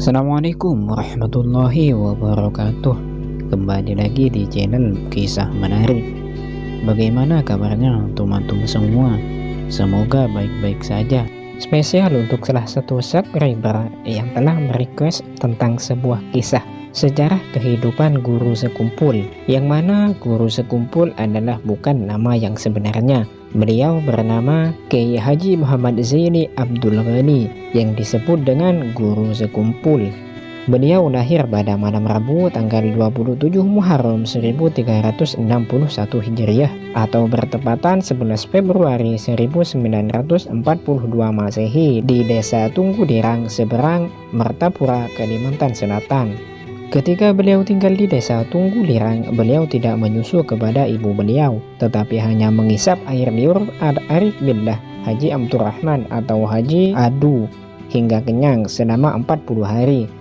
Assalamualaikum warahmatullahi wabarakatuh. Kembali lagi di channel Kisah Menarik. Bagaimana kabarnya teman-teman semua? Semoga baik-baik saja. Spesial untuk salah satu subscriber yang telah merequest tentang sebuah kisah sejarah kehidupan guru sekumpul, yang mana guru sekumpul adalah bukan nama yang sebenarnya. Beliau bernama Kiai Haji Muhammad Zaini Abdul Ghani yang disebut dengan guru sekumpul. Beliau lahir pada malam Rabu tanggal 27 Muharram 1361 Hijriah atau bertepatan 11 Februari 1942 Masehi di Desa Tunggudirang, Seberang, Martapura, Kalimantan Selatan. Ketika beliau tinggal di Desa Tunggulirang, beliau tidak menyusu kepada ibu beliau, tetapi hanya mengisap air liur Arif Billah Haji Abdurrahman atau Haji Adu hingga kenyang selama 40 hari.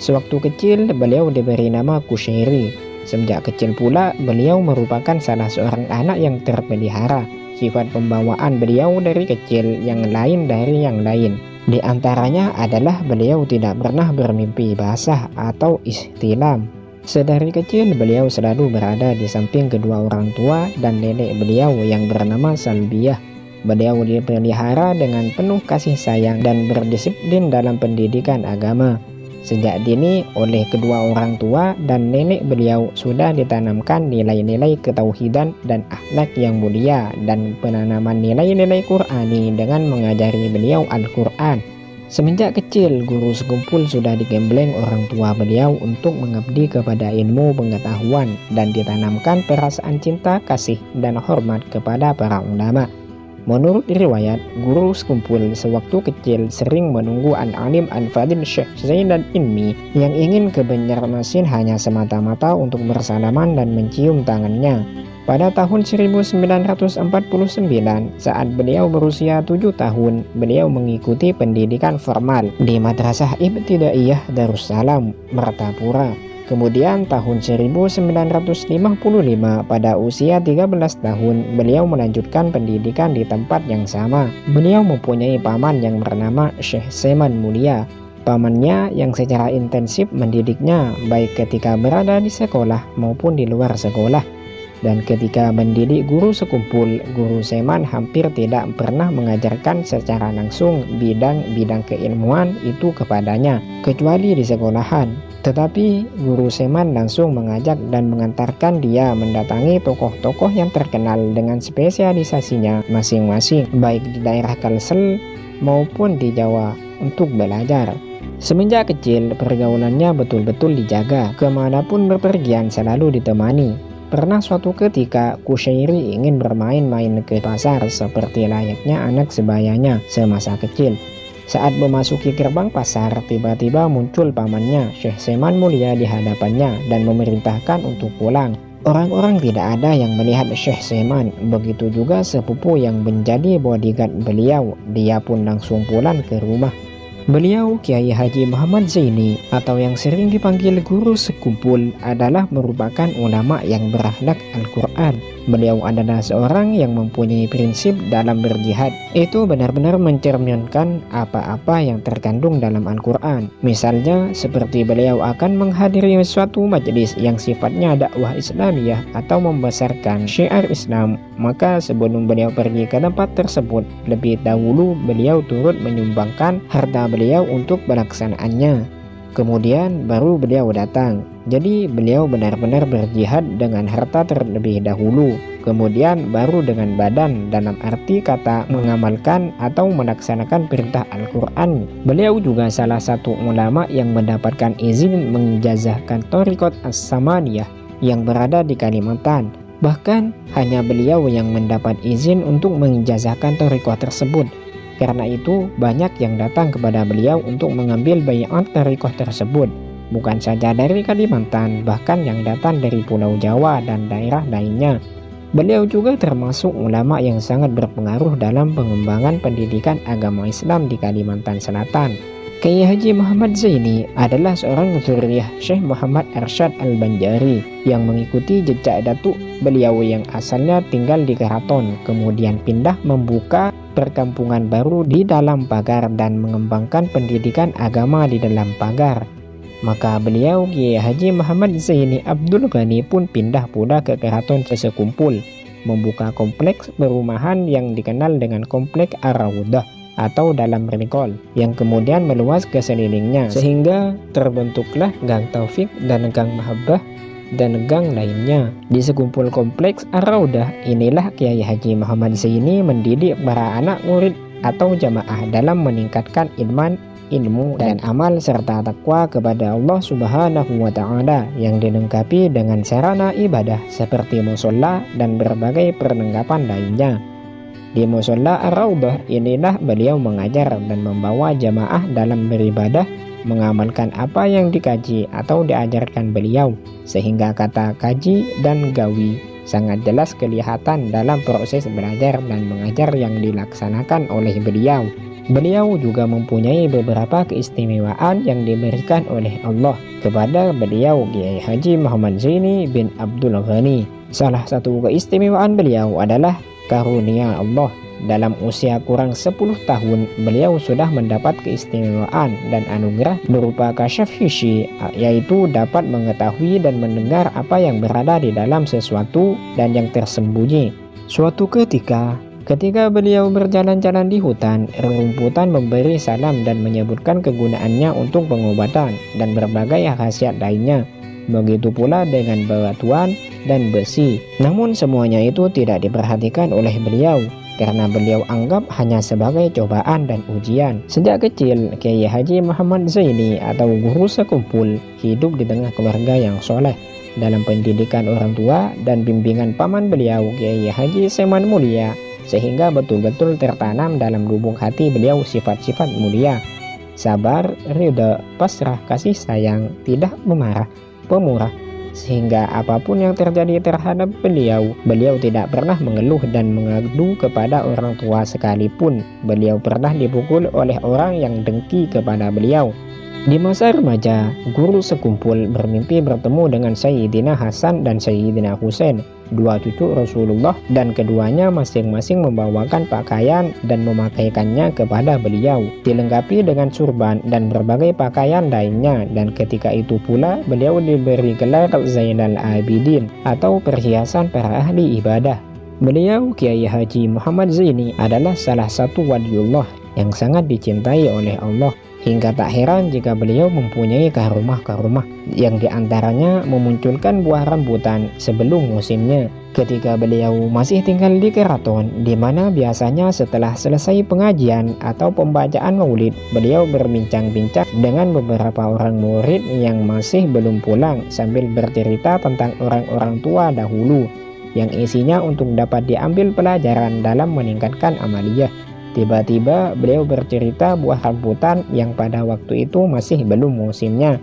Sewaktu kecil, beliau diberi nama Kushairi. Sejak kecil pula, beliau merupakan salah seorang anak yang terpelihara. Sifat pembawaan beliau dari kecil yang lain dari yang lain. Di antaranya adalah beliau tidak pernah bermimpi basah atau ihtilam. Sedari kecil beliau selalu berada di samping kedua orang tua dan nenek beliau yang bernama Salbiyah. Beliau dipelihara dengan penuh kasih sayang dan berdisiplin dalam pendidikan agama. Sejak dini oleh kedua orang tua dan nenek beliau sudah ditanamkan nilai-nilai ketauhidan dan akhlak yang mulia dan penanaman nilai-nilai Qur'ani dengan mengajari beliau Al-Quran. Semenjak kecil, guru sekumpul sudah digembleng orang tua beliau untuk mengabdi kepada ilmu pengetahuan dan ditanamkan perasaan cinta, kasih, dan hormat kepada para ulama. Menurut riwayat, guru sekumpul sewaktu kecil sering menunggu Al-Alim Al-Fadil Syekh Zainal Ilmi yang ingin ke Banjarmasin hanya semata-mata untuk bersalaman dan mencium tangannya. Pada tahun 1949, saat beliau berusia 7 tahun, beliau mengikuti pendidikan formal di Madrasah Ibtidaiyah Darussalam, Martapura. Kemudian tahun 1955 pada usia 13 tahun beliau melanjutkan pendidikan di tempat yang sama. Beliau mempunyai paman yang bernama Syekh Seman Mulia. Pamannya yang secara intensif mendidiknya baik ketika berada di sekolah maupun di luar sekolah. Dan ketika mendidik guru sekumpul, guru Seman hampir tidak pernah mengajarkan secara langsung bidang-bidang keilmuan itu kepadanya, kecuali di sekolahan. Tetapi guru Seman langsung mengajak dan mengantarkan dia mendatangi tokoh-tokoh yang terkenal dengan spesialisasinya masing-masing, baik di daerah Kalsel maupun di Jawa untuk belajar. Semenjak kecil, pergaulannya betul-betul dijaga, kemanapun bepergian selalu ditemani. Pernah suatu ketika Kushairi ingin bermain-main ke pasar seperti layaknya anak sebayanya semasa kecil. Saat memasuki gerbang pasar, tiba-tiba muncul pamannya, Syekh Seman Mulia di hadapannya dan memerintahkan untuk pulang. Orang-orang tidak ada yang melihat Syekh Seman, begitu juga sepupu yang menjadi bodyguard beliau. Dia pun langsung pulang ke rumah. Beliau, Kiai Haji Muhammad Zaini atau yang sering dipanggil guru sekumpul, adalah merupakan ulama yang berakhlak Al-Quran. Beliau adalah seorang yang mempunyai prinsip dalam berjihad. Itu benar-benar mencerminkan apa-apa yang terkandung dalam Al-Quran. Misalnya seperti beliau akan menghadiri suatu majelis yang sifatnya dakwah Islamiyah atau membesarkan syiar Islam, maka sebelum beliau pergi ke tempat tersebut, lebih dahulu beliau turut menyumbangkan harta beliau untuk pelaksanaannya. Kemudian baru beliau datang. Jadi beliau benar-benar berjihad dengan harta terlebih dahulu, kemudian baru dengan badan, dalam arti kata mengamalkan atau melaksanakan perintah Al-Quran. Beliau juga salah satu ulama yang mendapatkan izin mengijazahkan Thariqat As-Samaniyah yang berada di Kalimantan. Bahkan hanya beliau yang mendapat izin untuk mengijazahkan thariqah tersebut. Karena itu banyak yang datang kepada beliau untuk mengambil baiat thariqah tersebut. Bukan saja dari Kalimantan, bahkan yang datang dari Pulau Jawa dan daerah lainnya. Beliau juga termasuk ulama yang sangat berpengaruh dalam pengembangan pendidikan agama Islam di Kalimantan Selatan. Kiai Haji Muhammad Zaini adalah seorang zuriyah Syekh Muhammad Arsyad Al-Banjari yang mengikuti jejak datuk beliau yang asalnya tinggal di Keraton, kemudian pindah membuka perkampungan baru di dalam pagar dan mengembangkan pendidikan agama di dalam pagar. Maka beliau Kiai Haji Muhammad Zaini Abdul Ghani pun pindah pula ke Keraton Sesekumpul, membuka kompleks perumahan yang dikenal dengan Kompleks Ar-Raudhah atau dalam Rikol, yang kemudian meluas ke sekelilingnya, sehingga terbentuklah Gang Taufik dan Gang Mahabbah dan gang lainnya. Di sekumpul Kompleks Ar-Raudhah inilah Kiai Haji Muhammad Zaini mendidik para anak murid atau jamaah dalam meningkatkan iman, ilmu dan amal serta takwa kepada Allah Subhanahu wa Ta'ala, yang dilengkapi dengan sarana ibadah seperti musola dan berbagai perlengkapan lainnya. Di musola Ar-Raudhah inilah beliau mengajar dan membawa jamaah dalam beribadah, mengamalkan apa yang dikaji atau diajarkan beliau, sehingga kata kaji dan gawi sangat jelas kelihatan dalam proses belajar dan mengajar yang dilaksanakan oleh beliau. Beliau juga mempunyai beberapa keistimewaan yang diberikan oleh Allah kepada beliau Kiai Haji Muhammad Zaini bin Abdul Ghani. Salah satu keistimewaan beliau adalah karunia Allah. Dalam usia kurang 10 tahun beliau sudah mendapat keistimewaan dan anugerah berupa kasyaf hisyi, yaitu dapat mengetahui dan mendengar apa yang berada di dalam sesuatu dan yang tersembunyi. Suatu ketika beliau berjalan-jalan di hutan, rerumputan memberi salam dan menyebutkan kegunaannya untuk pengobatan dan berbagai khasiat lainnya. Begitu pula dengan batuan dan besi. Namun semuanya itu tidak diperhatikan oleh beliau, karena beliau anggap hanya sebagai cobaan dan ujian. Sejak kecil, Kiai Haji Muhammad Zaini atau guru sekumpul hidup di tengah keluarga yang soleh. Dalam pendidikan orang tua dan bimbingan paman beliau Kiai Haji Seman Mulia, sehingga betul-betul tertanam dalam lubuk hati beliau sifat-sifat mulia: sabar, ridha, pasrah, kasih sayang, tidak memarah, pemurah. Sehingga apapun yang terjadi terhadap beliau tidak pernah mengeluh dan mengadu kepada orang tua sekalipun. Beliau pernah dipukul oleh orang yang dengki kepada beliau. Di masa remaja, guru sekumpul bermimpi bertemu dengan Sayyidina Hasan dan Sayyidina Husain, dua cucu Rasulullah, dan keduanya masing-masing membawakan pakaian dan memakaikannya kepada beliau, dilengkapi dengan surban dan berbagai pakaian lainnya. Dan ketika itu pula beliau diberi gelar Zainal Abidin atau perhiasan para ahli ibadah. Beliau Kiai Haji Muhammad Zaini adalah salah satu waliullah yang sangat dicintai oleh Allah. Hingga tak heran jika beliau mempunyai karomah-karomah yang diantaranya memunculkan buah rambutan sebelum musimnya. Ketika beliau masih tinggal di keraton, di mana biasanya setelah selesai pengajian atau pembacaan maulid, beliau berbincang-bincang dengan beberapa orang murid yang masih belum pulang sambil bercerita tentang orang-orang tua dahulu, yang isinya untuk dapat diambil pelajaran dalam meningkatkan amaliyah. Tiba-tiba beliau bercerita buah rambutan yang pada waktu itu masih belum musimnya.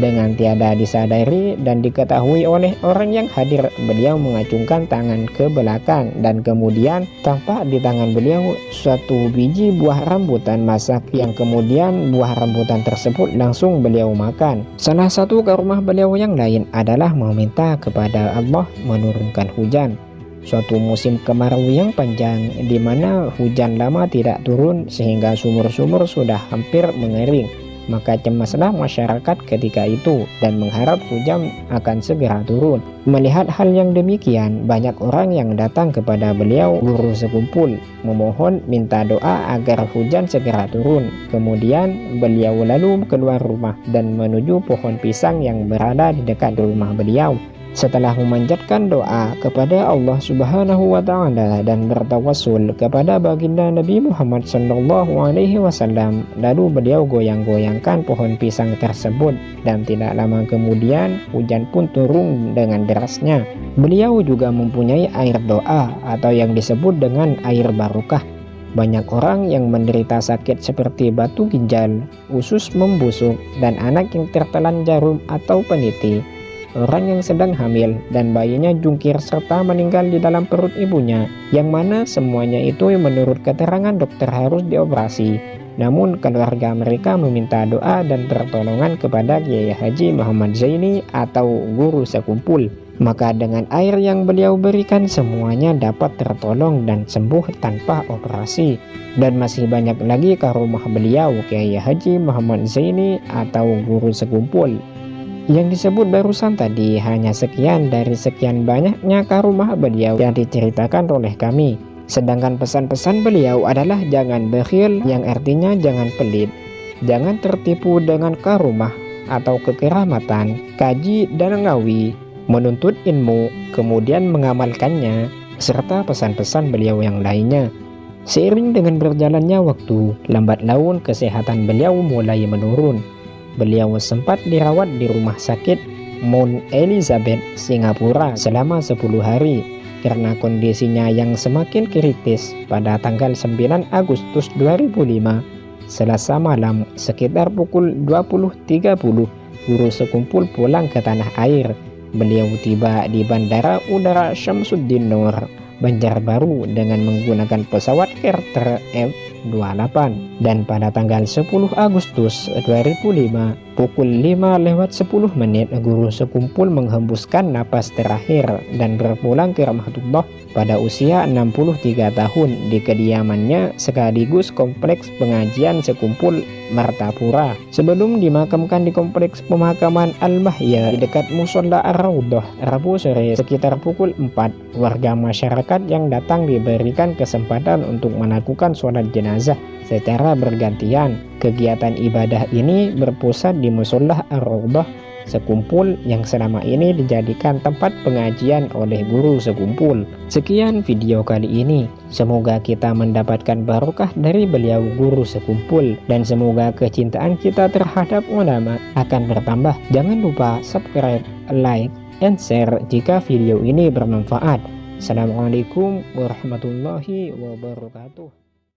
Dengan tiada disadari dan diketahui oleh orang yang hadir, beliau mengacungkan tangan ke belakang dan kemudian tampak di tangan beliau suatu biji buah rambutan masak, yang kemudian buah rambutan tersebut langsung beliau makan. Salah satu karomah beliau yang lain adalah meminta kepada Allah menurunkan hujan. Suatu musim kemarau yang panjang di mana hujan lama tidak turun sehingga sumur-sumur sudah hampir mengering. Maka cemaslah masyarakat ketika itu dan mengharap hujan akan segera turun. Melihat hal yang demikian, banyak orang yang datang kepada beliau guru sekumpul memohon minta doa agar hujan segera turun. Kemudian beliau lalu keluar rumah dan menuju pohon pisang yang berada di dekat rumah beliau. Setelah memanjatkan doa kepada Allah Subhanahu wa Ta'ala dan bertawassul kepada baginda Nabi Muhammad sallallahu alaihi wasallam, lalu beliau goyang-goyangkan pohon pisang tersebut dan tidak lama kemudian hujan pun turun dengan derasnya. Beliau juga mempunyai air doa atau yang disebut dengan air barokah. Banyak orang yang menderita sakit seperti batu ginjal, usus membusuk, dan anak yang tertelan jarum atau peniti, orang yang sedang hamil dan bayinya jungkir serta meninggal di dalam perut ibunya, yang mana semuanya itu menurut keterangan dokter harus dioperasi. Namun keluarga mereka meminta doa dan pertolongan kepada Kiai Haji Muhammad Zaini atau guru sekumpul. Maka dengan air yang beliau berikan semuanya dapat tertolong dan sembuh tanpa operasi. Dan masih banyak lagi karomah beliau, Kiai Haji Muhammad Zaini atau guru sekumpul. Yang disebut barusan tadi hanya sekian dari sekian banyaknya karomah beliau yang diceritakan oleh kami. Sedangkan pesan-pesan beliau adalah jangan bakhil, yang artinya jangan pelit, jangan tertipu dengan karomah atau kekeramatan, kaji dan ngawi, menuntut ilmu, kemudian mengamalkannya, serta pesan-pesan beliau yang lainnya. Seiring dengan berjalannya waktu, lambat laun kesehatan beliau mulai menurun. Beliau sempat dirawat di rumah sakit Mount Elizabeth, Singapura selama 10 hari karena kondisinya yang semakin kritis. Pada tanggal 9 Agustus 2005, Selasa malam sekitar pukul 20.30, guru sekumpul pulang ke tanah air. Beliau tiba di Bandara Udara Syamsuddin Nur, Banjarbaru dengan menggunakan pesawat charter F-28. Dan pada tanggal 10 Agustus 2005 pukul 5:10 guru sekumpul menghembuskan napas terakhir dan berpulang ke rahmatullah pada usia 63 tahun di kediamannya sekaligus kompleks pengajian sekumpul Martapura, sebelum dimakamkan di kompleks pemakaman Al-Mahya di dekat Musola Ar-Raudhah Rabu sore sekitar pukul 4. Warga masyarakat yang datang diberikan kesempatan untuk melakukan sholat jenazah secara bergantian. Kegiatan ibadah ini berpusat di Musola Ar-Raudhah Sekumpul yang selama ini dijadikan tempat pengajian oleh guru sekumpul. Sekian video kali ini. Semoga kita mendapatkan barokah dari beliau guru sekumpul dan semoga kecintaan kita terhadap ulama akan bertambah. Jangan lupa subscribe, like, and share jika video ini bermanfaat. Assalamualaikum warahmatullahi wabarakatuh.